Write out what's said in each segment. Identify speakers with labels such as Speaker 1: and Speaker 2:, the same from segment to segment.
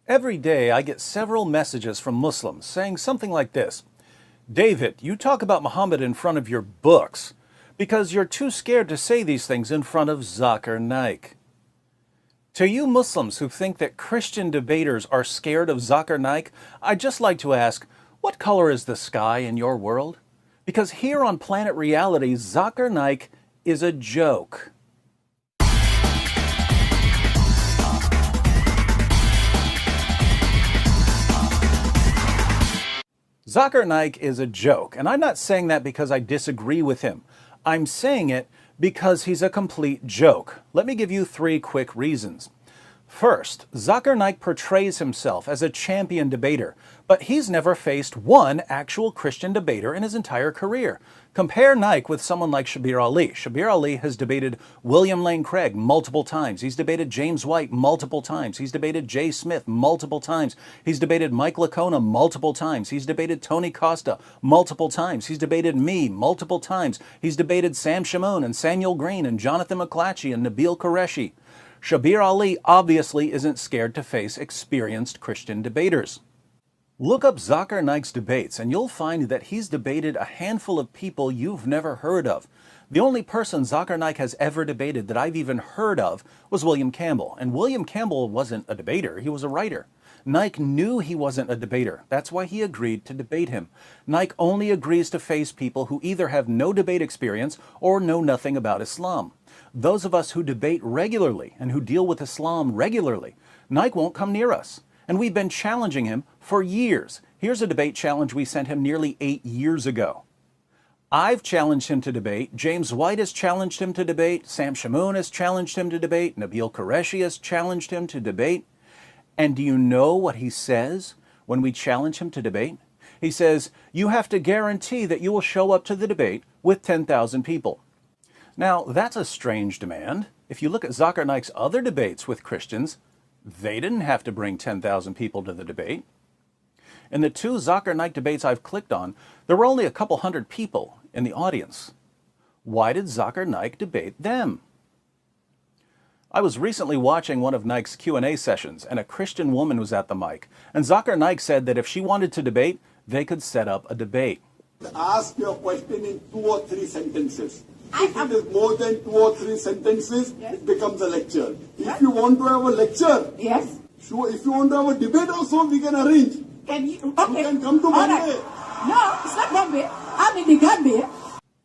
Speaker 1: Every day I get several messages from Muslims saying something like this: David, you talk about Muhammad in front of your books because you're too scared to say these things in front of ذاكر Naik. To you Muslims who think that Christian debaters are scared of ذاكر Naik, I'd just like to ask, what color is the sky in your world? Because here on Planet Reality, ذاكر Naik is a joke. ذاكر Naik is a joke, and I'm not saying that because I disagree with him. I'm saying it because he's a complete joke. Let me give you 3 quick reasons. First, ذاكر Naik portrays himself as a champion debater, but he's never faced one actual Christian debater in his entire career. Compare Naik with someone like Shabir Ali. Shabir Ali has debated William Lane Craig multiple times. He's debated James White multiple times. He's debated Jay Smith multiple times. He's debated Mike Licona multiple times. He's debated Tony Costa multiple times. He's debated me multiple times. He's debated Sam Shamoun and Samuel Green and Jonathan McClatchy and Nabil Qureshi. Shabir Ali obviously isn't scared to face experienced Christian debaters. Look up ذاكر Naik's debates and you'll find that he's debated a handful of people you've never heard of. The only person ذاكر Naik has ever debated that I've even heard of was William Campbell. And William Campbell wasn't a debater, he was a writer. Naik knew he wasn't a debater. That's why he agreed to debate him. Naik only agrees to face people who either have no debate experience or know nothing about Islam. Those of us who debate regularly and who deal with Islam regularly, Naik won't come near us. And we've been challenging him for years. Here's a debate challenge we sent him nearly 8 years ago. I've challenged him to debate. James White has challenged him to debate. Sam Shamoun has challenged him to debate. Nabil Qureshi has challenged him to debate. And do you know what he says when we challenge him to debate? He says, you have to guarantee that you will show up to the debate with 10,000 people. Now, that's a strange demand. If you look at ذاكر Naik's other debates with Christians, they didn't have to bring 10,000 people to the debate. In the 2 ذاكر Naik debates I've clicked on, there were only a couple hundred people in the audience. Why did ذاكر Naik debate them? I was recently watching one of Naik's Q&A sessions, and a Christian woman was at the mic. And ذاكر Naik said that if she wanted to debate, they could set up a debate.
Speaker 2: Ask your question in 2 or 3 sentences. If it is more than 2 or 3 sentences, yes, it becomes a lecture. If you want to have a lecture,
Speaker 3: yes,
Speaker 2: sure. If you want to have a debate also, we can arrange.
Speaker 3: Can you? Okay.
Speaker 2: You can come to Bombay.
Speaker 3: Right. No, it's not Bombay. I'm in the Gambia.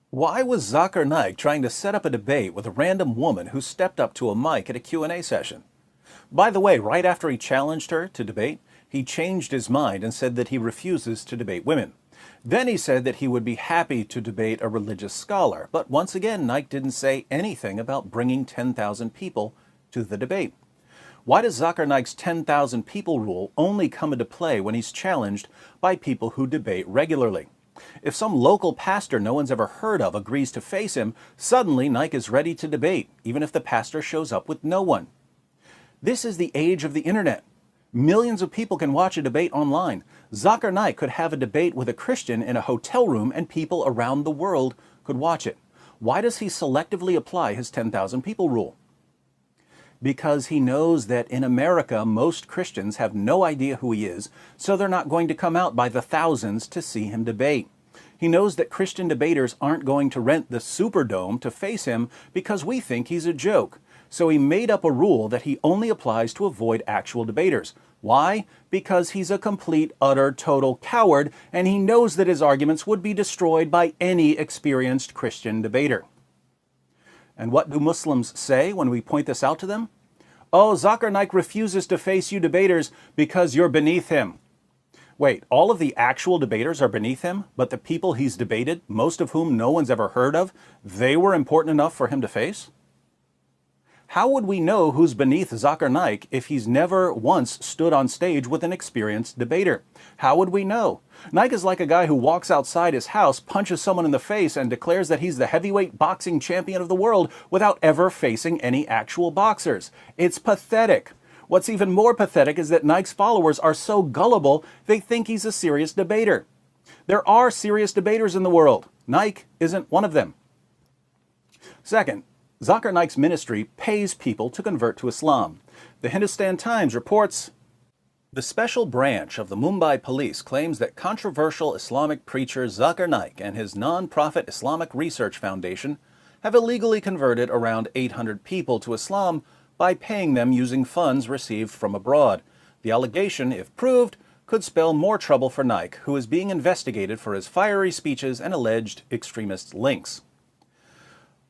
Speaker 1: Why was ذاكر Naik trying to set up a debate with a random woman who stepped up to a mic at a Q&A session? By the way, right after he challenged her to debate, he changed his mind and said that he refuses to debate women. Then he said that he would be happy to debate a religious scholar. But once again, Naik didn't say anything about bringing 10,000 people to the debate. Why does ذاكر Naik's 10,000 people rule only come into play when he's challenged by people who debate regularly? If some local pastor no one's ever heard of agrees to face him, suddenly Naik is ready to debate, even if the pastor shows up with no one. This is the age of the internet. Millions of people can watch a debate online. ذاكر Naik could have a debate with a Christian in a hotel room and people around the world could watch it. Why does he selectively apply his 10,000 people rule? Because he knows that in America, most Christians have no idea who he is, so they're not going to come out by the thousands to see him debate. He knows that Christian debaters aren't going to rent the Superdome to face him because we think he's a joke. So he made up a rule that he only applies to avoid actual debaters. Why? Because he's a complete, utter, total coward, and he knows that his arguments would be destroyed by any experienced Christian debater. And what do Muslims say when we point this out to them? Oh, ذاكر Naik refuses to face you debaters because you're beneath him. Wait, all of the actual debaters are beneath him, but the people he's debated, most of whom no one's ever heard of, they were important enough for him to face? How would we know who's beneath ذاكر Naik if he's never once stood on stage with an experienced debater? How would we know? Naik is like a guy who walks outside his house, punches someone in the face, and declares that he's the heavyweight boxing champion of the world without ever facing any actual boxers. It's pathetic. What's even more pathetic is that Naik's followers are so gullible they think he's a serious debater. There are serious debaters in the world. Naik isn't one of them. Second, ذاكر Naik's ministry pays people to convert to Islam. The Hindustan Times reports The special branch of the Mumbai police claims that controversial Islamic preacher ذاكر Naik and his non-profit Islamic Research Foundation have illegally converted around 800 people to Islam by paying them using funds received from abroad. The allegation, if proved, could spell more trouble for Naik, who is being investigated for his fiery speeches and alleged extremist links.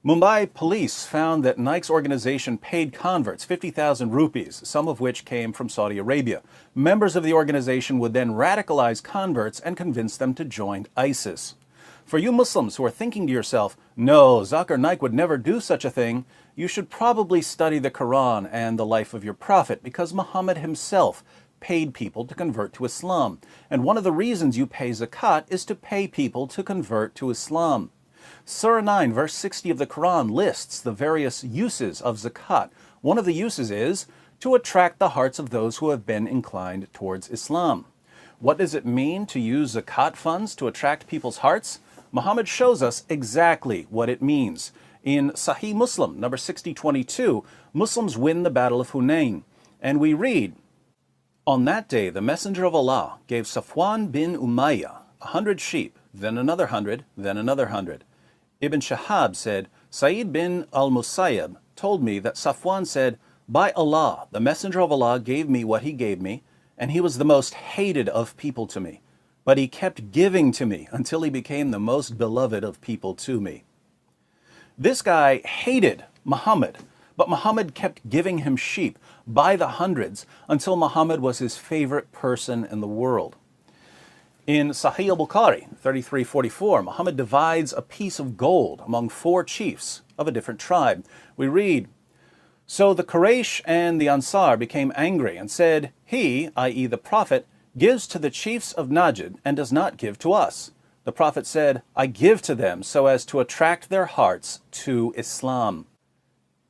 Speaker 1: Mumbai police found that Naik's organization paid converts 50,000 rupees, some of which came from Saudi Arabia. Members of the organization would then radicalize converts and convince them to join ISIS. For you Muslims who are thinking to yourself, no, ذاكر Naik would never do such a thing, you should probably study the Quran and the life of your prophet, because Muhammad himself paid people to convert to Islam. And one of the reasons you pay zakat is to pay people to convert to Islam. Surah 9, verse 60 of the Quran lists the various uses of zakat. One of the uses is to attract the hearts of those who have been inclined towards Islam. What does it mean to use zakat funds to attract people's hearts? Muhammad shows us exactly what it means. In Sahih Muslim, number 6022, Muslims win the Battle of Hunain. And we read, "On that day, the Messenger of Allah gave Safwan bin Umayyah 100 sheep, then another 100, then another 100. Ibn Shahab said, Sa'id bin al-Musayyab told me that Safwan said, by Allah, the Messenger of Allah gave me what he gave me, and he was the most hated of people to me. But he kept giving to me until he became the most beloved of people to me." This guy hated Muhammad, but Muhammad kept giving him sheep by the hundreds until Muhammad was his favorite person in the world. In Sahih al-Bukhari 3344, Muhammad divides a piece of gold among 4 chiefs of a different tribe. We read, "So the Quraysh and the Ansar became angry and said, he, i.e. the Prophet, gives to the chiefs of Najd and does not give to us. The Prophet said, I give to them so as to attract their hearts to Islam."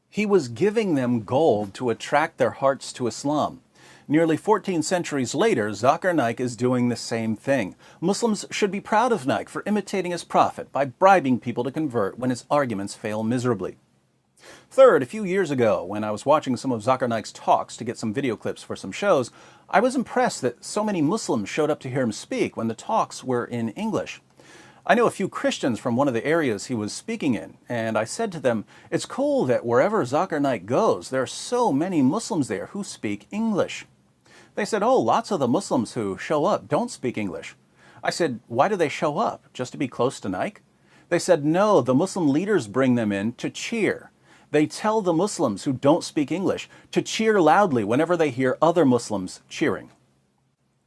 Speaker 1: He was giving them gold to attract their hearts to Islam. Nearly 14 centuries later, ذاكر Naik is doing the same thing. Muslims should be proud of Naik for imitating his prophet by bribing people to convert when his arguments fail miserably. Third, a few years ago, when I was watching some of ذاكر Naik's talks to get some video clips for some shows, I was impressed that so many Muslims showed up to hear him speak when the talks were in English. I know a few Christians from one of the areas he was speaking in, and I said to them, it's cool that wherever ذاكر Naik goes, there are so many Muslims there who speak English. They said, oh, lots of the Muslims who show up don't speak English. I said, why do they show up? Just to be close to Naik? They said, no, the Muslim leaders bring them in to cheer. They tell the Muslims who don't speak English to cheer loudly whenever they hear other Muslims cheering.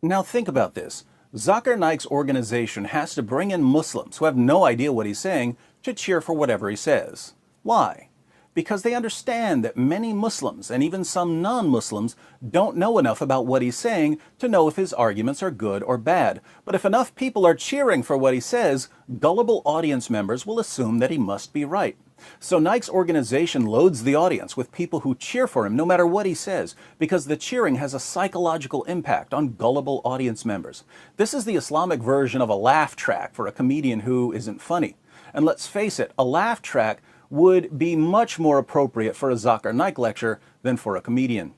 Speaker 1: Now think about this. ذاكر Naik's organization has to bring in Muslims who have no idea what he's saying to cheer for whatever he says. Why? Because they understand that many Muslims, and even some non-Muslims, don't know enough about what he's saying to know if his arguments are good or bad. But if enough people are cheering for what he says, gullible audience members will assume that he must be right. So Naik's organization loads the audience with people who cheer for him no matter what he says, because the cheering has a psychological impact on gullible audience members. This is the Islamic version of a laugh track for a comedian who isn't funny. And let's face it, a laugh track would be much more appropriate for a ذاكر Naik lecture than for a comedian.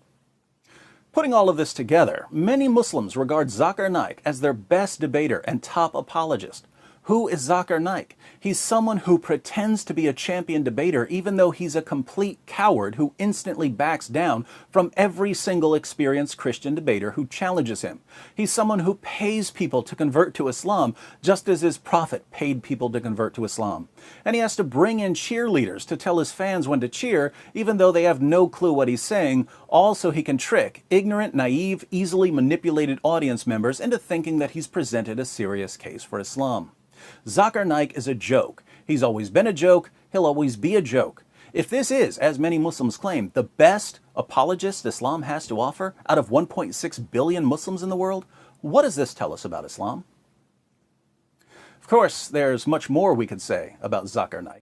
Speaker 1: Putting all of this together, many Muslims regard ذاكر Naik as their best debater and top apologist. Who is ذاكر Naik? He's someone who pretends to be a champion debater even though he's a complete coward who instantly backs down from every single experienced Christian debater who challenges him. He's someone who pays people to convert to Islam just as his prophet paid people to convert to Islam. And he has to bring in cheerleaders to tell his fans when to cheer even though they have no clue what he's saying, all so he can trick ignorant, naive, easily manipulated audience members into thinking that he's presented a serious case for Islam. ذاكر Naik is a joke. He's always been a joke. He'll always be a joke. If this is, as many Muslims claim, the best apologist Islam has to offer out of 1.6 billion Muslims in the world, what does this tell us about Islam? Of course, there's much more we could say about ذاكر Naik.